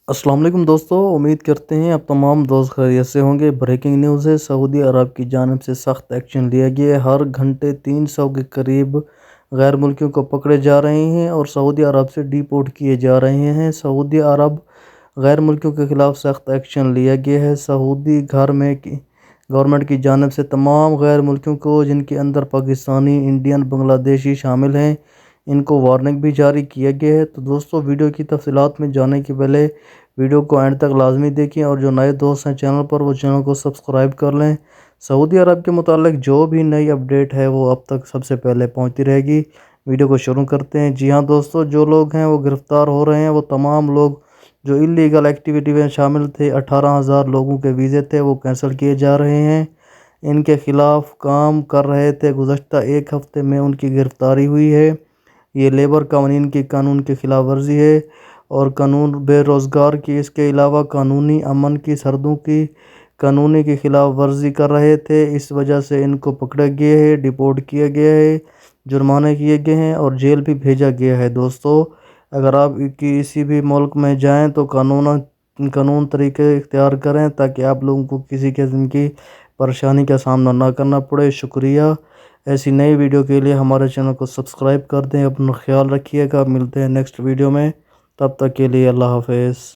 السلام علیکم دوستو، امید کرتے ہیں اب تمام دوست خیریت سے ہوں گے۔ بریکنگ نیوز ہے، سعودی عرب کی جانب سے سخت ایکشن لیا گیا ہے۔ ہر گھنٹے 300 کے قریب غیر ملکیوں کو پکڑے جا رہے ہیں اور سعودی عرب سے ڈیپورٹ کیے جا رہے ہیں۔ سعودی عرب غیر ملکیوں کے خلاف سخت ایکشن لیا گیا ہے۔ سعودی گورنمنٹ کی جانب سے تمام غیر ملکیوں کو، جن کے اندر پاکستانی، انڈین، بنگلہ دیشی شامل ہیں، ان کو وارننگ بھی جاری کیا گیا ہے۔ تو دوستو، ویڈیو کی تفصیلات میں جانے کے پہلے ویڈیو کو اینڈ تک لازمی دیکھیں، اور جو نئے دوست ہیں چینل پر، وہ چینل کو سبسکرائب کر لیں۔ سعودی عرب کے متعلق جو بھی نئی اپڈیٹ ہے وہ اب تک سب سے پہلے پہنچتی رہے گی۔ ویڈیو کو شروع کرتے ہیں۔ جی ہاں دوستو، جو لوگ ہیں وہ گرفتار ہو رہے ہیں، وہ تمام لوگ جو اللیگل ایکٹیویٹی میں شامل تھے، 18,000 لوگوں کے ویزے تھے، وہ کینسل کیے جا رہے ہیں۔ ان کے خلاف کام کر رہے تھے، گزشتہ ایک ہفتے میں ان کی گرفتاری ہوئی ہے۔ یہ لیبر قوانین کی قانون کی خلاف ورزی ہے اور قانون بے روزگار کی، اس کے علاوہ قانونی امن کی، سرحدوں کی قانونی کی خلاف ورزی کر رہے تھے۔ اس وجہ سے ان کو پکڑا گیا ہے، ڈیپورٹ کیا گیا ہے، جرمانے کیے گئے ہیں اور جیل بھی بھیجا گیا ہے۔ دوستو، اگر آپ کسی بھی ملک میں جائیں تو قانون طریقے اختیار کریں تاکہ آپ لوگوں کو کسی قسم کی پریشانی کا سامنا نہ کرنا پڑے۔ شکریہ۔ ایسی نئی ویڈیو کے لیے ہمارے چینل کو سبسکرائب کر دیں۔ اپنا خیال رکھیے گا، ملتے ہیں نیکسٹ ویڈیو میں، تب تک کے لیے اللہ حافظ۔